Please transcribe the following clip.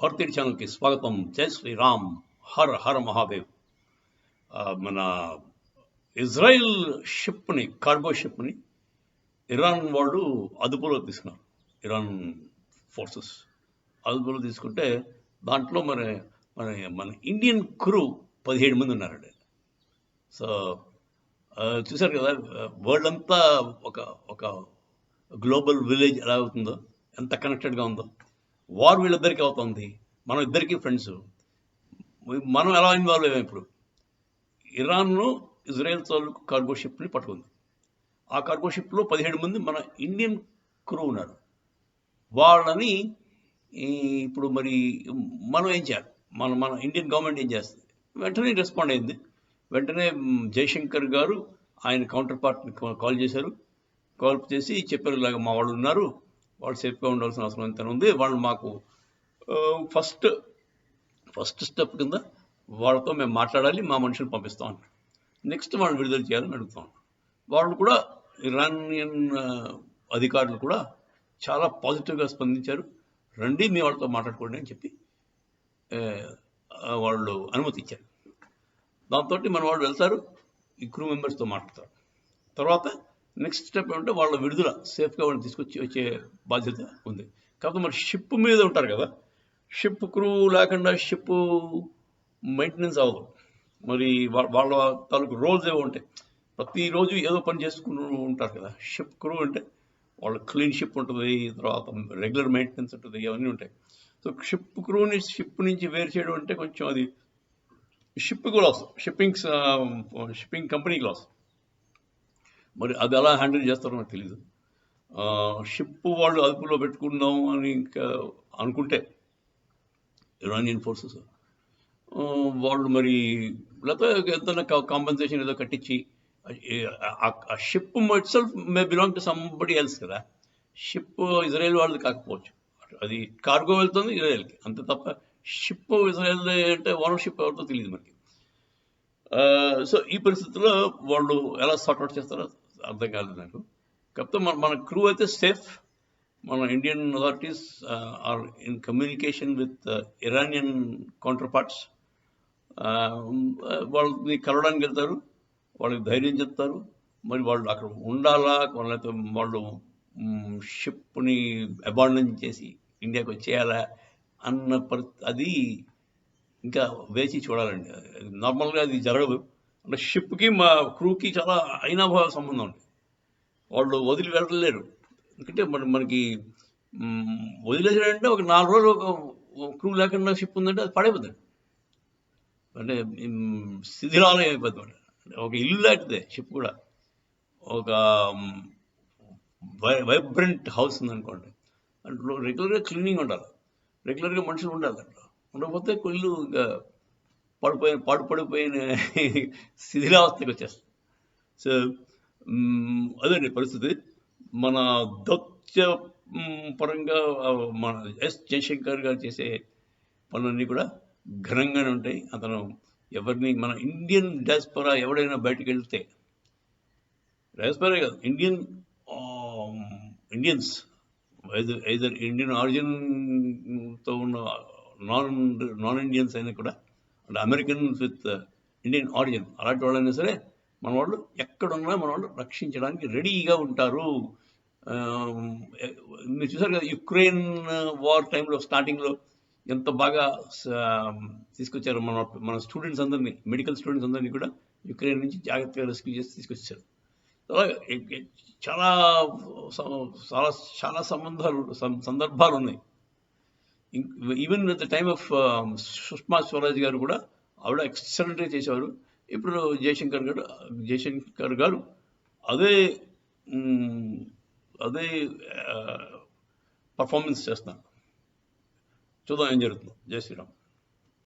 భారతీయ ఛానల్కి స్వాగతం. జై శ్రీరామ్, హర్ హర్ మహాదేవ్. మన ఇజ్రాయిల్ షిప్ని, కార్గో షిప్ని ఇరాన్ వాళ్ళు అదుపులో తీసుకున్నారు. ఇరాన్ ఫోర్సెస్ అదుపులో తీసుకుంటే దాంట్లో మరి మన ఇండియన్ క్రూ 17 మంది ఉన్నారండి. సో చూశారు కదా, వరల్డ్ అంతా ఒక ఒక గ్లోబల్ విలేజ్ ఎలా అవుతుందో, ఎంత కనెక్టెడ్గా ఉందో. వార్ వీళ్ళిద్దరికీ అవుతుంది, మనం ఇద్దరికీ ఫ్రెండ్స్. మనం ఎలా ఇన్వాల్వ్ అయ్యాం ఇప్పుడు? ఇరాన్ను ఇజ్రాయెల్ తాలూకు కార్గో షిప్ని పట్టుకుంది. ఆ కార్గో షిప్లో 17 మంది మన ఇండియన్ క్రూ ఉన్నారు. వాళ్ళని ఇప్పుడు మరి మనం ఏం చేయాలి? మన ఇండియన్ గవర్నమెంట్ ఏం చేస్తుంది? వెంటనే రెస్పాండ్ అయింది. వెంటనే జయశంకర్ గారు ఆయన కౌంటర్ పార్ట్ని కాల్ చేశారు. కాల్ చేసి చెప్పారు, ఇలాగ మా వాళ్ళు ఉన్నారు, వాళ్ళు సేఫ్గా ఉండాల్సిన అవసరం ఎంత ఉంది, వాళ్ళు మాకు ఫస్ట్ స్టెప్ కింద వాళ్ళతో మేము మాట్లాడాలి, మా మనుషులు పంపిస్తాం అన్నారు. నెక్స్ట్ వాళ్ళు విడుదల చేయాలని అడుగుతాం. వాళ్ళు కూడా ఇరానియన్ అధికారులు కూడా చాలా పాజిటివ్గా స్పందించారు. రండి, మీ వాళ్ళతో మాట్లాడుకోండి అని చెప్పి వాళ్ళు అనుమతి ఇచ్చారు. దాంతో మన వాళ్ళు వెళ్తారు, ఈ క్రూ మెంబర్స్తో మాట్లాడతారు. తర్వాత నెక్స్ట్ స్టెప్ ఏమంటే వాళ్ళ విడుదల, సేఫ్గా వాళ్ళని తీసుకొచ్చి వచ్చే బాధ్యత ఉంది. కాకపోతే మరి షిప్ మీద ఉంటారు కదా, షిప్ క్రూ లేకుండా షిప్ మెయింటెనెన్స్ అవ్వదు. మరి వాళ్ళ తాలూకు రోల్స్ ఏవో ఉంటాయి, ప్రతిరోజు ఏదో పని చేసుకుని ఉంటారు కదా. షిప్ క్రూ అంటే వాళ్ళ క్లీన్ షిప్ ఉంటుంది, తర్వాత రెగ్యులర్ మెయింటెనెన్స్ ఉంటుంది, ఇవన్నీ ఉంటాయి. సో షిప్ క్రూని షిప్ నుంచి వేరు చేయడం అంటే కొంచెం అది షిప్కి లాస్, షిప్పింగ్ కంపెనీకి లాస్. మరి అది ఎలా హ్యాండిల్ చేస్తారో నాకు తెలీదు. షిప్ వాళ్ళు అదుపులో పెట్టుకుందాం అని ఇంకా అనుకుంటే ఇరానియన్ ఫోర్సెస్ వాళ్ళు మరి లేకపోతే ఎంత కాంపెన్సేషన్ ఏదో కట్టించి, ఆ ship it self May belong to somebody else కదా. షిప్ ఇజ్రాయెల్ వాళ్ళది కాకపోవచ్చు, అది కార్గో వెళ్తుంది ఇజ్రాయెల్కి, అంతే తప్ప షిప్ ఇజ్రాయెల్ అంటే ఓనర్షిప్ ఎవరితో తెలియదు మనకి. సో ఈ పరిస్థితుల్లో వాళ్ళు ఎలా సార్ట్అవుట్ చేస్తారో అర్థం కాలేదు నాకు. కాకపోతే మన క్రూ అయితే సేఫ్. మన Indian authorities are in communication with Iranian counterparts. వాళ్ళని కలవడానికి వెళ్తారు, వాళ్ళకి ధైర్యం చెప్తారు. మరి వాళ్ళు అక్కడ ఉండాలా, లేకపోతే వాళ్ళు షిప్ని అబాండన్ చేసి ఇండియాకి వచ్చేయాలా అన్న అది ఇంకా వేచి చూడాలండి. నార్మల్గా అది జరగదు. అంటే షిప్కి మా క్రూకి చాలా అయినాభావ సంబంధం ఉంది. వాళ్ళు వదిలి వెళ్ళలేరు. ఎందుకంటే మనకి వదిలేసాడంటే ఒక 4 రోజులు క్రూ లేకుండా షిప్ ఉందంటే అది పడైపోతుంది, అంటే శిథిలాలయం అయిపోతుంది. ఒక ఇల్లు లాంటిదే షిప్ కూడా. ఒక వైబ్రెంట్ హౌస్ ఉందనుకోండి, దాంట్లో రెగ్యులర్గా క్లీనింగ్ ఉండాలి, రెగ్యులర్గా మనుషులు ఉండాలి. దాంట్లో ఉండకపోతే ఇల్లు ఇంకా పాడుపడిపోయిన శిథిలావస్థకి వచ్చేస్తుంది. సో అదండి పరిస్థితి. మన దౌత్య పరంగా మన ఎస్ జయశంకర్ గారు చేసే పనులన్నీ కూడా ఘనంగానే ఉంటాయి. అతను ఎవరిని, మన ఇండియన్ డయాస్పోరా ఎవడైనా బయటకు వెళ్తే, డయాస్పోరా కాదు, ఇండియన్స్ ఐదర్ ఇండియన్ ఆరిజిన్తో ఉన్న నాన్ ఇండియన్స్ అయినా కూడా, అంటే అమెరికన్స్ విత్ ఇండియన్ ఆరిజిన్, అలాంటి వాళ్ళైనా సరే మన వాళ్ళు ఎక్కడున్నా మన వాళ్ళు రక్షించడానికి రెడీగా ఉంటారు. మీరు చూసారు కదా, యుక్రెయిన్ వార్ టైంలో స్టార్టింగ్లో ఎంత బాగా తీసుకొచ్చారు. మన స్టూడెంట్స్ అందరినీ, మెడికల్ స్టూడెంట్స్ అందరినీ కూడా యుక్రెయిన్ నుంచి జాగ్రత్తగా రెస్క్యూ చేసి తీసుకొచ్చారు. చాలా చాలా చాలా సందర్భాలు ఉన్నాయి. Even at the time of Sushma Swaraj గారు కూడా ఆవిడ ఎక్సలెంట్గా చేసేవారు. ఇప్పుడు జయశంకర్ గారు అదే పర్ఫార్మెన్స్ చేస్తున్నారు. చూద్దాం ఏం జరుగుతుందో. జై శ్రీరామ్.